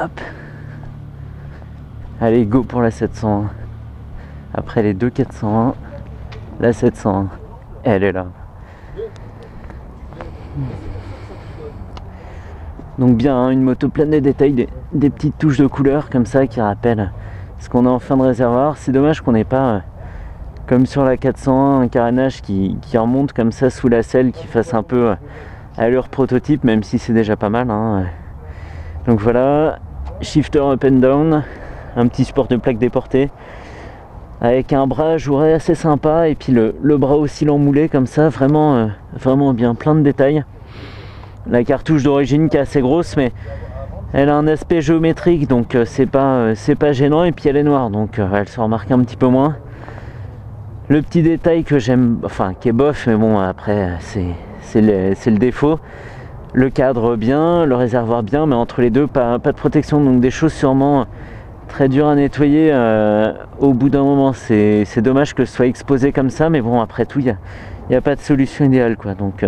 Hop. Allez, go pour la 701. Après les deux 401, la 701, elle est là. Donc bien, hein, une moto pleine de détails, des petites touches de couleur comme ça qui rappellent ce qu'on a en fin de réservoir. C'est dommage qu'on n'ait pas, comme sur la 401, un carénage qui remonte comme ça sous la selle, qui fasse un peu allure prototype, même si c'est déjà pas mal, hein. Donc voilà, shifter up and down, un petit support de plaque déportée, avec un bras joué assez sympa, et puis le bras oscillant moulé comme ça, vraiment, vraiment bien, plein de détails. La cartouche d'origine qui est assez grosse, mais elle a un aspect géométrique, donc c'est pas gênant, et puis elle est noire, donc elle se remarque un petit peu moins. Le petit détail que j'aime, enfin qui est bof, mais bon après c'est le défaut. Le cadre bien, le réservoir bien, mais entre les deux pas de protection, donc des choses sûrement très dures à nettoyer au bout d'un moment. C'est dommage que ce soit exposé comme ça, mais bon après tout il n'y a pas de solution idéale quoi. Donc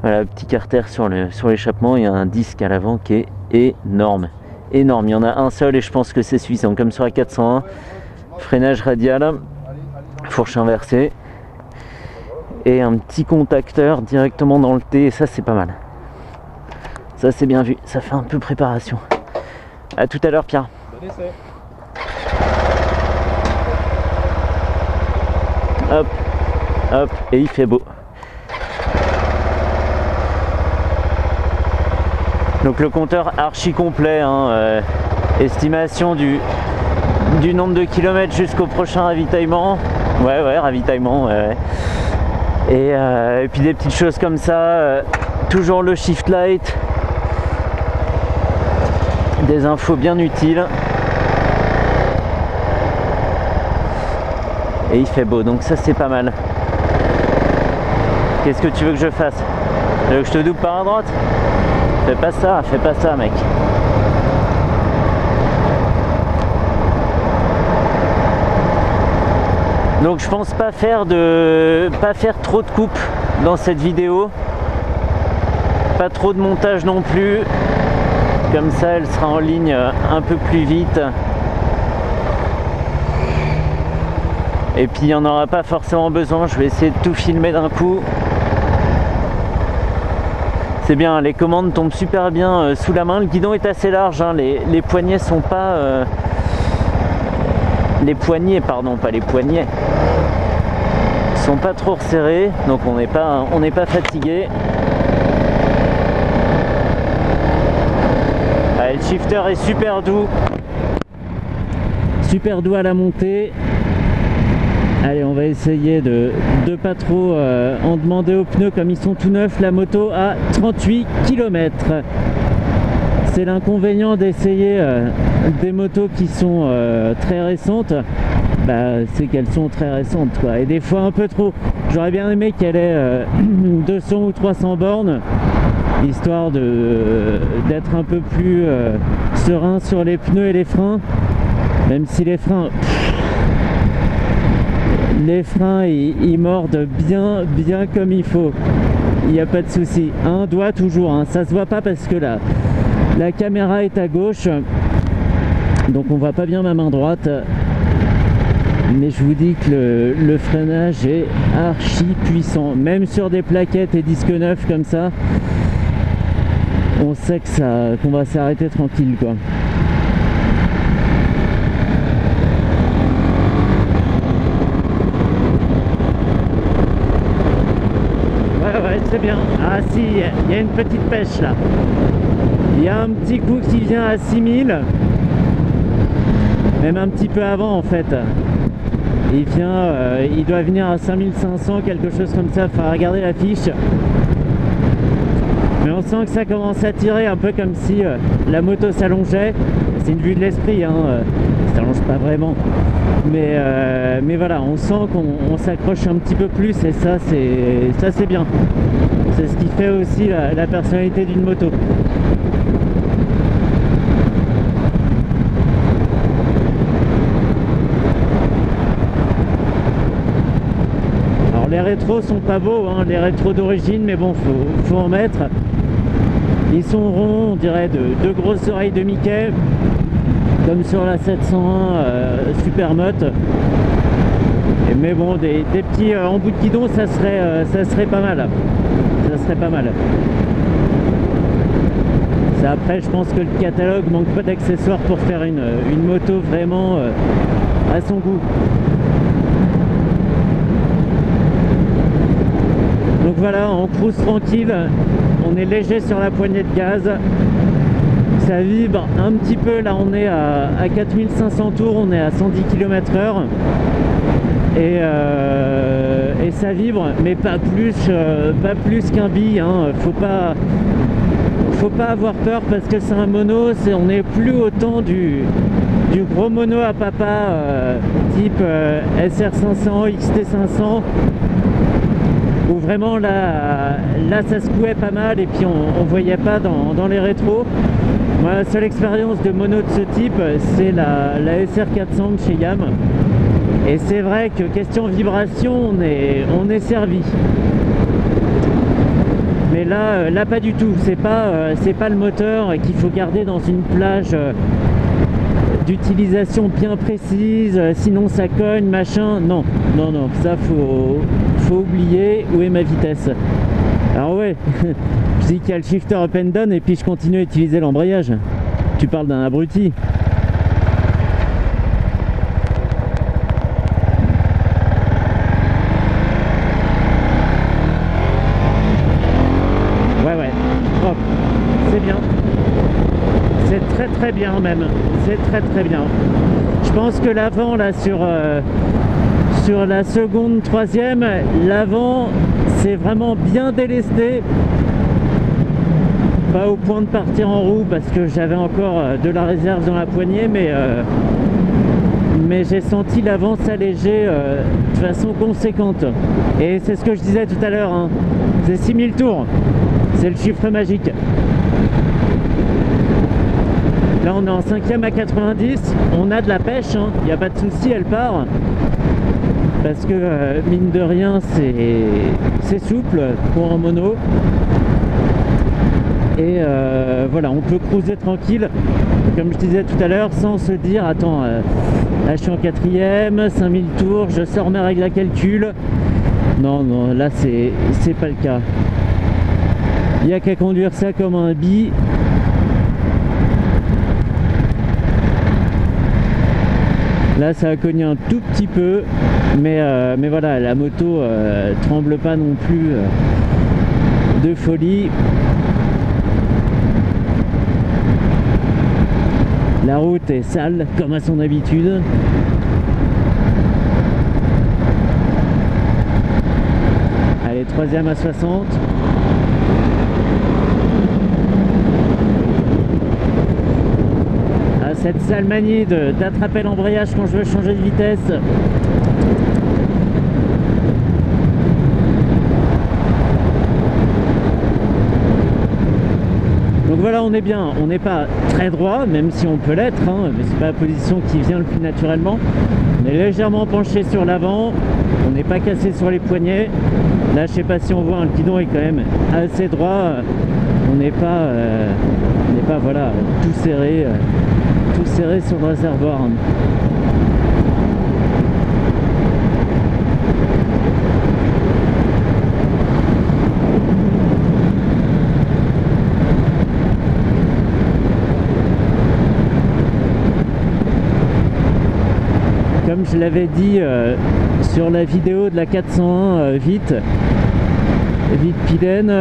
voilà, petit carter sur l'échappement, il y a un disque à l'avant qui est énorme. Énorme, il y en a un seul et je pense que c'est suffisant, comme sur la 401. Freinage radial, fourche inversée. Et un petit contacteur directement dans le T, et ça c'est pas mal. Ça c'est bien vu, ça fait un peu préparation. A tout à l'heure Pierre. Bon essai. Hop, hop, et il fait beau. Donc le compteur archi complet, hein, estimation du nombre de kilomètres jusqu'au prochain ravitaillement. Ouais, ravitaillement, ouais. Et puis des petites choses comme ça, toujours le shift light, des infos bien utiles. Et il fait beau, donc ça c'est pas mal. Qu'est-ce que tu veux que je fasse? Tu veux que je te double par à droite? Fais pas ça mec. Donc je pense pas faire trop de coupes dans cette vidéo. Pas trop de montage non plus. Comme ça elle sera en ligne un peu plus vite. Et puis il n'y en aura pas forcément besoin, je vais essayer de tout filmer d'un coup. C'est bien, les commandes tombent super bien sous la main. Le guidon est assez large, hein. Les poignets sont pas... les poignets, pardon, pas les poignets. Sont pas trop resserrés, donc on n'est pas fatigué. Ah, le shifter est super doux à la montée. Allez, on va essayer de pas trop en demander aux pneus comme ils sont tout neufs. La moto à 38 km. C'est l'inconvénient d'essayer des motos qui sont très récentes. Bah, c'est qu'elles sont très récentes quoi. Et des fois un peu trop. J'aurais bien aimé qu'elle ait 200 ou 300 bornes, histoire d'être un peu plus serein sur les pneus et les freins. Même si les freins... Les freins ils mordent bien comme il faut, il n'y a pas de souci. Un doigt toujours, hein. Ça se voit pas parce que la caméra est à gauche, donc on voit pas bien ma main droite, mais je vous dis que le freinage est archi puissant, même sur des plaquettes et disques neufs comme ça, on sait qu'on va s'arrêter tranquille quoi. C'est bien. Ah si, il y a une petite pêche là. Il y a un petit coup qui vient à 6000. Même un petit peu avant en fait. Il doit venir à 5500, quelque chose comme ça. Enfin, regardez la fiche. Mais on sent que ça commence à tirer un peu comme si la moto s'allongeait. C'est une vue de l'esprit, hein. Ça s'allonge pas vraiment. Mais voilà, on sent qu'on s'accroche un petit peu plus et ça c'est bien. C'est ce qui fait aussi la personnalité d'une moto. Alors les rétros sont pas beaux, hein, les rétros d'origine, mais bon, faut en mettre. Ils sont ronds, on dirait de grosses oreilles de Mickey, comme sur la 701 Supermoto. Mais bon, des petits en bout de guidon, ça serait pas mal. Ça serait pas mal. Ça, après, je pense que le catalogue manque pas d'accessoires pour faire une moto vraiment à son goût. Donc voilà, on cruise tranquille, on est léger sur la poignée de gaz, ça vibre un petit peu, là on est à 4500 tours, on est à 110 km/h et ça vibre, mais pas plus qu'un bille, hein. Faut pas avoir peur parce que c'est un mono, on n'est plus au temps du gros mono à papa type SR500, XT500. Où vraiment là ça secouait pas mal et puis on voyait pas dans les rétros. Moi, la seule expérience de mono de ce type, c'est la SR400 de chez Yam. Et c'est vrai que question vibration, on est servi. Mais là pas du tout. C'est pas le moteur qu'il faut garder dans une plage d'utilisation bien précise, sinon ça cogne, machin. Non, ça faut oublier. Où est ma vitesse? Alors ouais, je dis qu'il y a le shifter up and down et puis je continue à utiliser l'embrayage. Tu parles d'un abruti. Ouais, hop, c'est bien. C'est très bien même, c'est très bien. Je pense que l'avant là sur la seconde, troisième, l'avant c'est vraiment bien délesté. Pas au point de partir en roue parce que j'avais encore de la réserve dans la poignée, mais j'ai senti l'avant s'alléger de façon conséquente. Et c'est ce que je disais tout à l'heure, hein. C'est 6000 tours, c'est le chiffre magique. Là on est en 5e à 90, on a de la pêche, hein. Il n'y a pas de souci, elle part. Parce que mine de rien c'est souple pour un mono. Et voilà, on peut cruiser tranquille, comme je disais tout à l'heure, sans se dire attends, là je suis en 4e, 5000 tours, je sors mes règles à calcul. Non, là c'est pas le cas. Il n'y a qu'à conduire ça comme un bi. Là ça a cogné un tout petit peu, mais voilà, la moto tremble pas non plus de folie. La route est sale comme à son habitude. Allez, 3e à 60. Ah, cette sale manie d'attraper l'embrayage quand je veux changer de vitesse. Donc voilà, on est bien, on n'est pas très droit, même si on peut l'être, hein, mais c'est pas la position qui vient le plus naturellement. On est légèrement penché sur l'avant, on n'est pas cassé sur les poignets. Là, je sais pas si on voit, le guidon est quand même assez droit. On n'est pas voilà, tout serré sur le réservoir. Comme je l'avais dit sur la vidéo de la 401 vite Piden,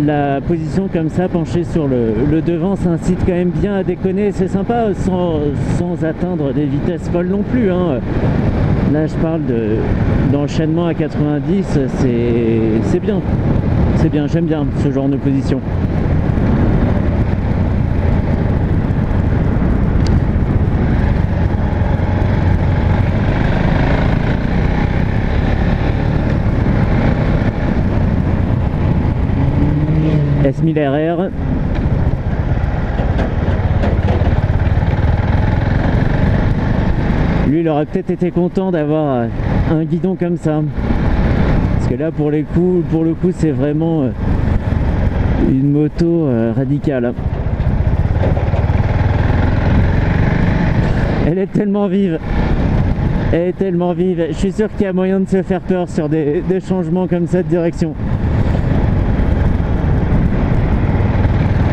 la position comme ça penchée sur le devant, ça incite quand même bien à déconner. C'est sympa sans atteindre des vitesses folles non plus, hein. Là je parle d'enchaînement à 90, c'est bien, j'aime bien ce genre de position. S1000 RR. Lui, il aurait peut-être été content d'avoir un guidon comme ça. Parce que là, pour le coup, c'est vraiment une moto radicale. Elle est tellement vive. Elle est tellement vive. Je suis sûr qu'il y a moyen de se faire peur sur des changements comme ça de direction.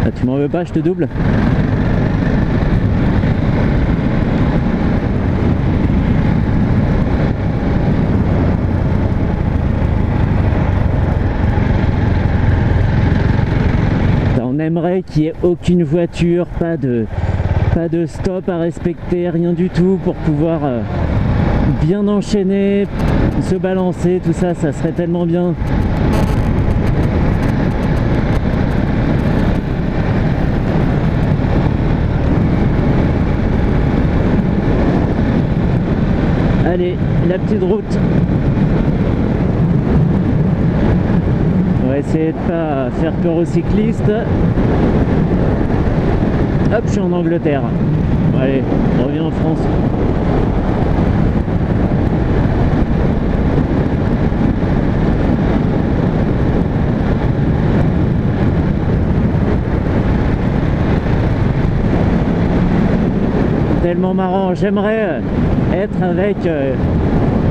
Ah, tu m'en veux pas, je te double? On aimerait qu'il n'y ait aucune voiture, pas de stop à respecter, rien du tout pour pouvoir bien enchaîner, se balancer, tout ça, ça serait tellement bien. Allez, la petite route. On va essayer de pas faire peur aux cyclistes. Hop, je suis en Angleterre. Allez, on revient en France. Tellement marrant. J'aimerais être avec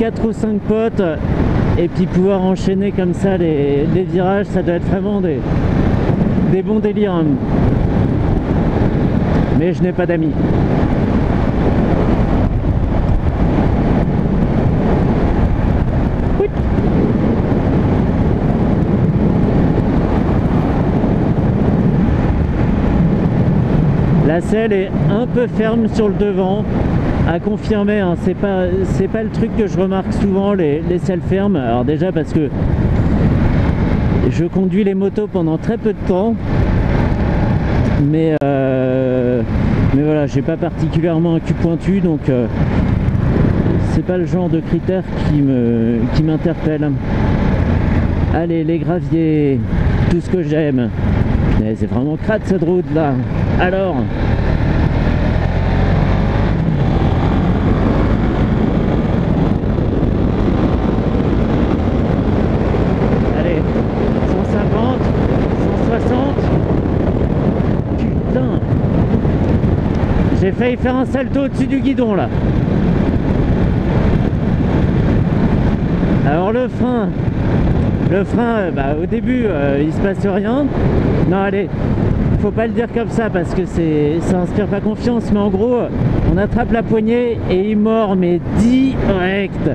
4 ou 5 potes et puis pouvoir enchaîner comme ça les virages. Ça doit être vraiment des bons délires. Hein. Mais je n'ai pas d'amis. Oui. La selle est un peu ferme sur le devant, à confirmer, hein. C'est pas le truc que je remarque souvent, les selles fermes. Alors déjà parce que je conduis les motos pendant très peu de temps, mais voilà, j'ai pas particulièrement un cul pointu, donc c'est pas le genre de critère qui m'interpelle. Allez, les graviers, tout ce que j'aime. C'est vraiment crade cette route là. Alors allez, 150, 160. Putain, j'ai failli faire un salto au-dessus du guidon là. Alors le frein, bah, au début il se passe rien. Non, allez, faut pas le dire comme ça parce que ça inspire pas confiance, mais en gros on attrape la poignée et il mord, mais direct.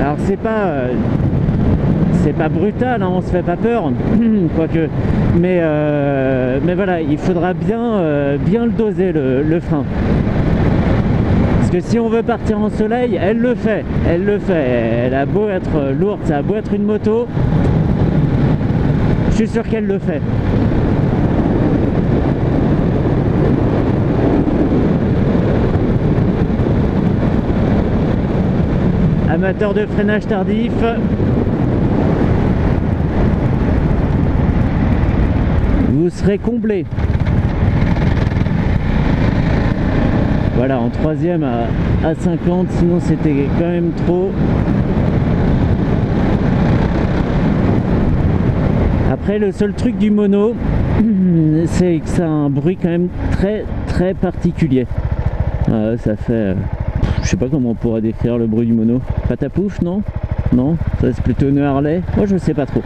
Alors c'est pas brutal, hein, on se fait pas peur quoique, mais voilà, il faudra bien le doser le frein. Parce que si on veut partir en soleil, elle le fait. Elle a beau être lourde, ça a beau être une moto, je suis sûr qu'elle le fait. Amateur de freinage tardif. Vous serez comblé. Voilà, en troisième à 50, sinon c'était quand même trop. Après, le seul truc du mono, c'est que ça a un bruit quand même très particulier. Ça fait... je sais pas comment on pourrait décrire le bruit du mono. Patapouf, non? Non? Ça c'est plutôt une Harley? Moi je sais pas trop.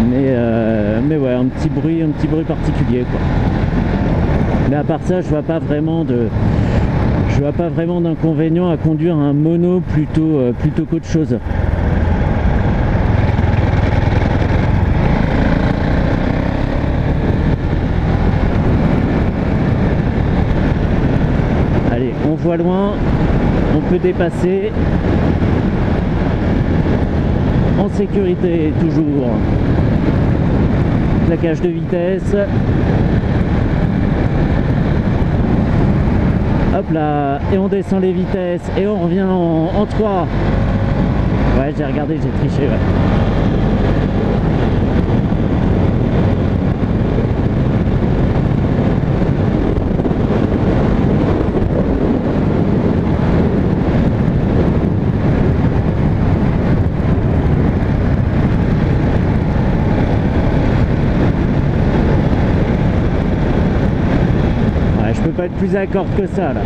Mais ouais, un petit bruit particulier quoi. Mais à part ça, je vois pas vraiment d'inconvénient à conduire un mono plutôt qu'autre chose. Allez, on voit loin, on peut dépasser en sécurité toujours. Plaquage de vitesse. Hop là, et on descend les vitesses et on revient en 3. Ouais, j'ai regardé, j'ai triché, ouais. pas être plus à corde que ça là.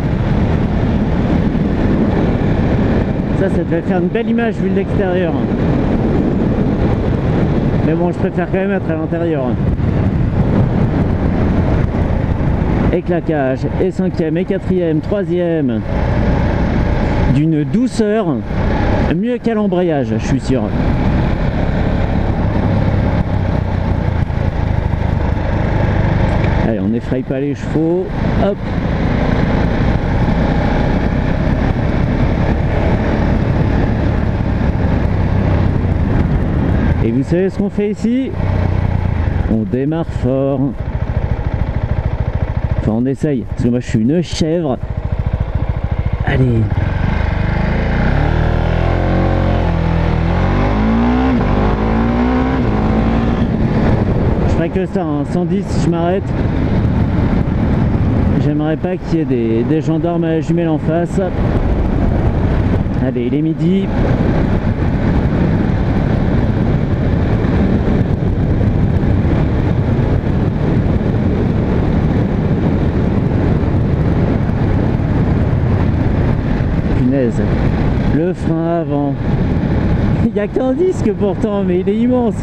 Ça devait faire une belle image vu de l'extérieur. Mais bon, je préfère quand même être à l'intérieur. Et claquage, et 5e, et 4e, 3e. D'une douceur, mieux qu'à l'embrayage, je suis sûr. Allez, on n'effraie pas les chevaux. Hop. Et vous savez ce qu'on fait ici? On démarre fort. Enfin, on essaye, parce que moi je suis une chèvre. Allez. Je ferai que ça, hein. 110, je m'arrête. J'aimerais pas qu'il y ait des gendarmes à la jumelle en face. Allez, il est midi. Le frein avant. Il n'y a qu'un disque pourtant, mais il est immense.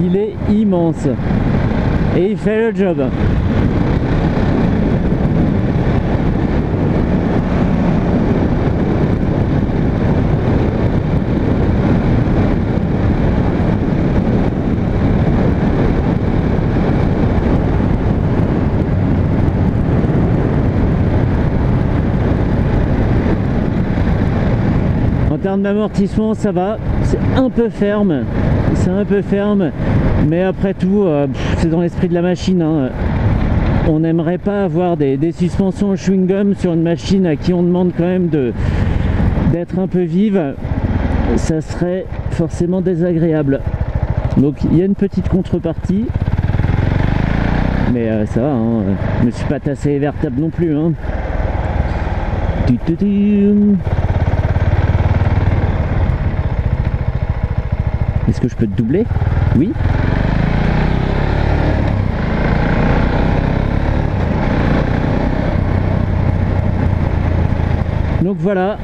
Il est immense. Et il fait le job. En termes d'amortissement, ça va, c'est un peu ferme, mais après tout, c'est dans l'esprit de la machine, hein. On n'aimerait pas avoir des suspensions chewing-gum sur une machine à qui on demande quand même d'être un peu vive. Ça serait forcément désagréable. Donc il y a une petite contrepartie, mais ça va, hein. Je me suis pas tassé les vertèbres non plus, hein. Est-ce que je peux te doubler? Oui. Donc voilà.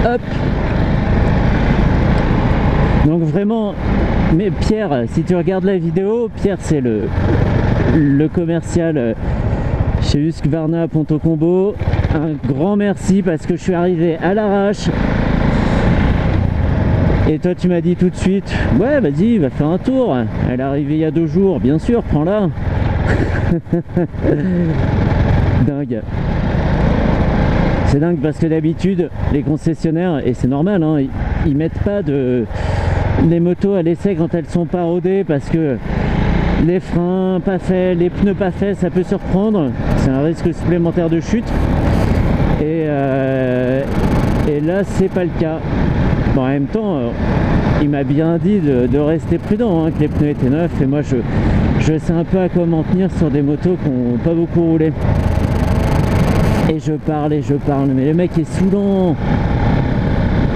Hop. Donc vraiment, mais Pierre, si tu regardes la vidéo, Pierre c'est le commercial chez Husqvarna Ponto Combo. Un grand merci parce que je suis arrivé à l'arrache. Et toi tu m'as dit tout de suite, ouais vas-y va faire un tour, elle est arrivée il y a 2 jours, bien sûr, prends-la. Dingue. C'est dingue parce que d'habitude les concessionnaires, et c'est normal, hein, ils mettent pas les motos à l'essai quand elles sont pas rodées parce que les freins pas faits, les pneus pas faits, ça peut surprendre, c'est un risque supplémentaire de chute. Et là c'est pas le cas. Bon, en même temps, il m'a bien dit de rester prudent, hein, que les pneus étaient neufs, et moi je sais un peu à quoi m'en tenir sur des motos qui n'ont pas beaucoup roulé. Et je parle, mais le mec est saoulant,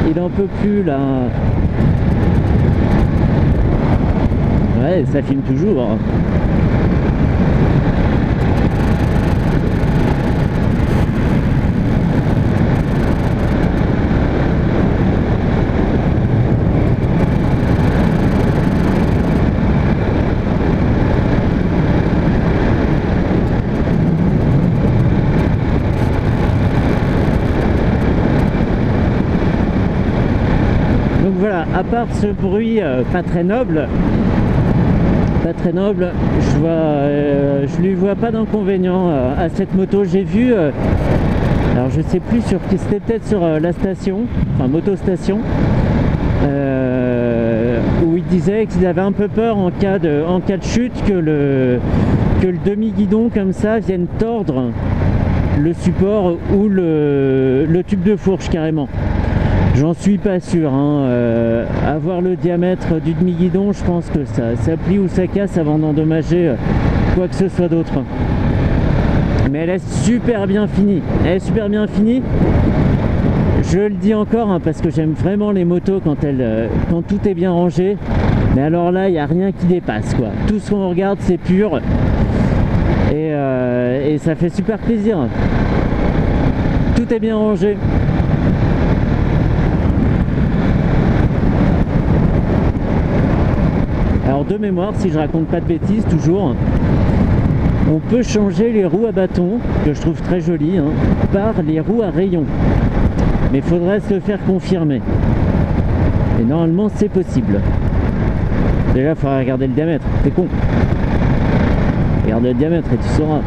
il en peut plus là. Ouais, ça filme toujours. Voilà, à part ce bruit pas très noble, je lui vois pas d'inconvénient à cette moto. J'ai vu, alors je sais plus sur qui, c'était peut-être sur la station, enfin motostation, où il disait qu'ils avaient un peu peur en cas de chute que le demi-guidon comme ça vienne tordre le support ou le tube de fourche carrément. J'en suis pas sûr, hein. Avoir le diamètre du demi-guidon, je pense que ça plie ou ça casse avant d'endommager quoi que ce soit d'autre. Mais elle est super bien finie. Je le dis encore, hein, parce que j'aime vraiment les motos quand tout est bien rangé. Mais alors là, il n'y a rien qui dépasse, quoi. Tout ce qu'on regarde, c'est pur. et ça fait super plaisir. Tout est bien rangé. Alors de mémoire, si je raconte pas de bêtises, toujours, on peut changer les roues à bâton, que je trouve très jolies, hein, par les roues à rayons. Mais il faudrait se le faire confirmer. Et normalement, c'est possible. Déjà, il faudra regarder le diamètre. T'es con. Regarde le diamètre et tu sauras.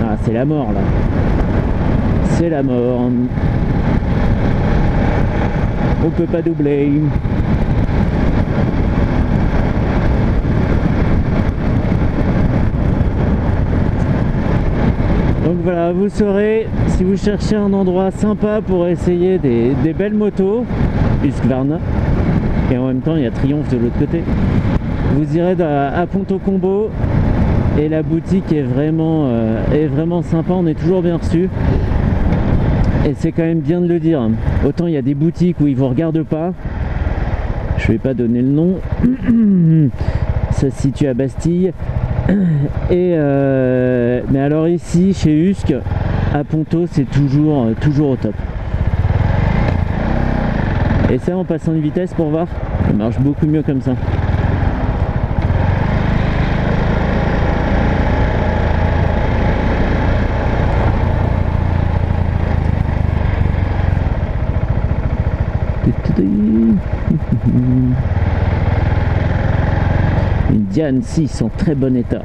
Ah, c'est la mort, là. C'est la mort. On peut pas doubler. Donc voilà, vous saurez, si vous cherchez un endroit sympa pour essayer des belles motos, Husqvarna, et en même temps il y a Triumph de l'autre côté, vous irez à Ponto Combo, et la boutique est vraiment sympa, on est toujours bien reçu. Et c'est quand même bien de le dire. Autant il y a des boutiques où ils vous regardent pas, je vais pas donner le nom, ça se situe à Bastille. Mais alors ici chez Husk à Ponto, c'est toujours au top. Et ça, en passant une vitesse pour voir, ça marche beaucoup mieux comme ça. Une Diane 6 en très bon état.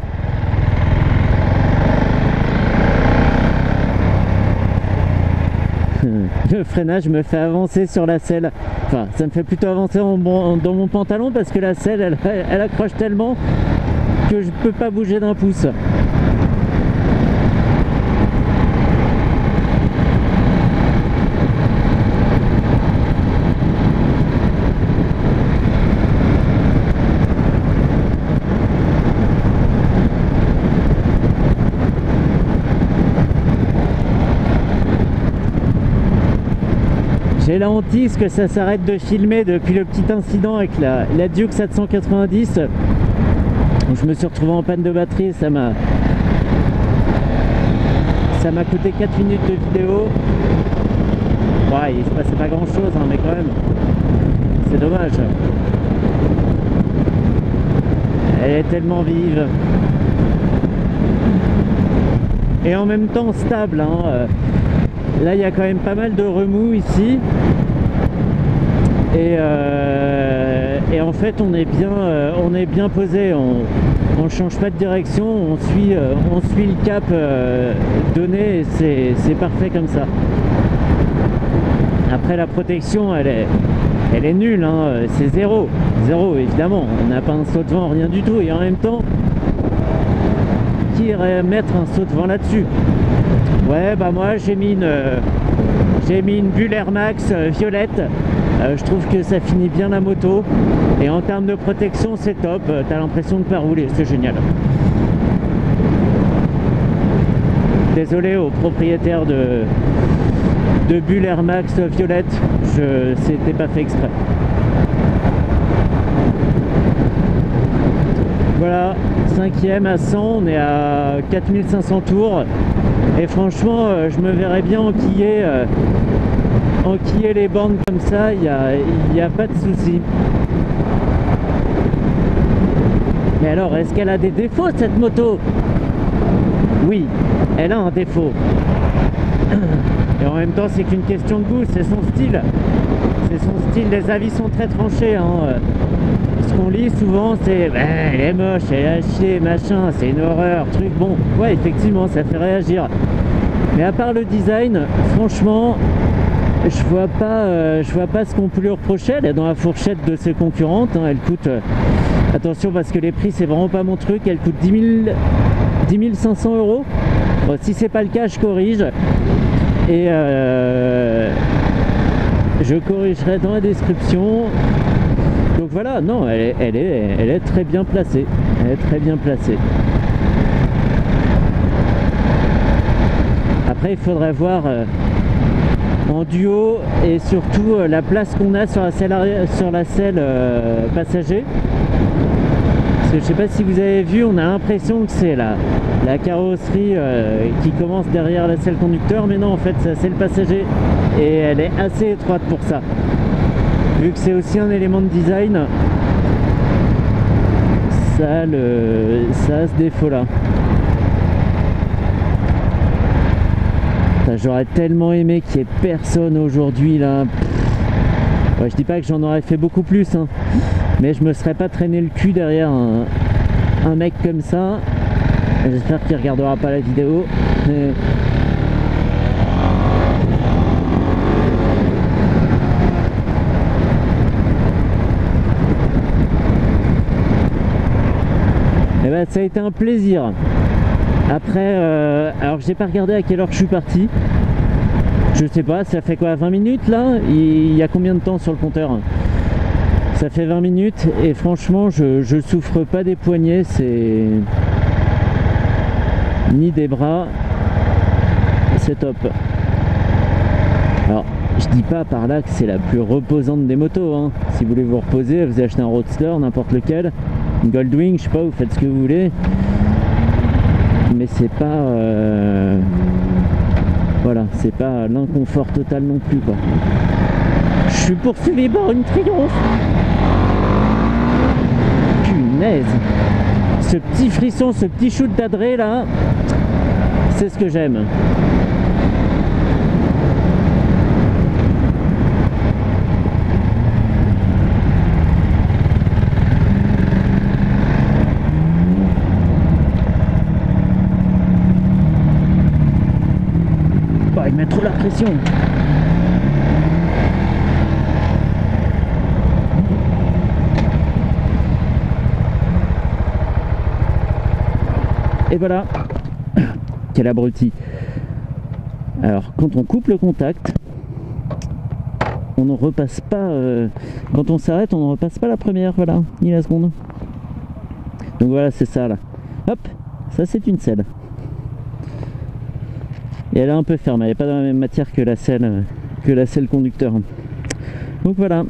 Le freinage me fait avancer sur la selle. Enfin, ça me fait plutôt avancer dans mon pantalon parce que la selle, elle accroche tellement que je peux pas bouger d'un pouce. J'ai la hantise que ça s'arrête de filmer depuis le petit incident avec la Duke 790. Je me suis retrouvé en panne de batterie, ça m'a coûté 4 minutes de vidéo. Ouais, il se passait pas grand chose, hein, mais quand même, c'est dommage. Elle est tellement vive. Et en même temps stable, hein. Là, il y a quand même pas mal de remous ici. Et en fait, on est bien posé. On change pas de direction. On suit le cap donné. Et c'est parfait comme ça. Après, la protection, elle est nulle. Hein. C'est zéro. Zéro, évidemment. On n'a pas un saut de vent, rien du tout. Et en même temps, qui irait mettre un saut de vent là-dessus? Ouais, bah moi j'ai mis une Bull Air Max violette. Je trouve que ça finit bien la moto. Et en termes de protection, c'est top. T'as l'impression de pas rouler, c'est génial. Désolé aux propriétaires de Bull Air Max violette, c'était pas fait exprès. Voilà, 5e à 100, on est à 4500 tours. Et franchement, je me verrais bien enquiller les bornes comme ça, il n'y a pas de souci. Mais alors, est-ce qu'elle a des défauts cette moto? Oui, elle a un défaut. Et en même temps, c'est qu'une question de goût, c'est son style. C'est son style, les avis sont très tranchés. Hein. Ce qu'on lit souvent, c'est elle est moche, elle est à chier, machin, c'est une horreur, truc. Bon, ouais, effectivement, ça fait réagir. Mais à part le design, franchement, je vois pas ce qu'on peut lui reprocher. Elle est dans la fourchette de ses concurrentes. Hein. Elle coûte, attention parce que les prix, c'est vraiment pas mon truc. Elle coûte 10 500 €. Bon, si c'est pas le cas, je corrige. Et je corrigerai dans la description. Donc voilà, non, elle est très bien placée. Elle est très bien placée. Après, il faudrait voir en duo et surtout la place qu'on a sur la selle passager. que je sais pas si vous avez vu, on a l'impression que c'est la carrosserie qui commence derrière la selle conducteur, mais non, en fait c'est le passager et elle est assez étroite pour ça. Vu que c'est aussi un élément de design, ça a ce défaut là. J'aurais tellement aimé qu'il n'y ait personne aujourd'hui là. Ouais, je dis pas que j'en aurais fait beaucoup plus, hein, mais je me serais pas traîné le cul derrière un mec comme ça. J'espère qu'il regardera pas la vidéo. Mais... Et ben, ça a été un plaisir. Après, alors j'ai pas regardé à quelle heure je suis parti. Je sais pas, ça fait quoi, 20 minutes là? Il y a combien de temps sur le compteur? Ça fait 20 minutes et franchement je souffre pas des poignets, c'est ni des bras, c'est top. Alors je dis pas par là que c'est la plus reposante des motos, hein. Si vous voulez vous reposer, vous achetez un Roadster, n'importe lequel, une Goldwing, je sais pas, vous faites ce que vous voulez, mais c'est pas voilà, c'est pas l'inconfort total non plus quoi. Je suis poursuivi par une Triomphe. Punaise. Ce petit frisson, ce petit shoot d'adré là, c'est ce que j'aime. Bah, il met trop la pression. Et voilà. Quel abruti. Alors quand on coupe le contact, on ne repasse pas quand on s'arrête, on ne repasse pas la première, voilà, ni la seconde. Donc voilà, c'est ça là. Hop, ça c'est une selle. Et elle est un peu ferme, elle n'est pas dans la même matière que la selle conducteur. Donc voilà.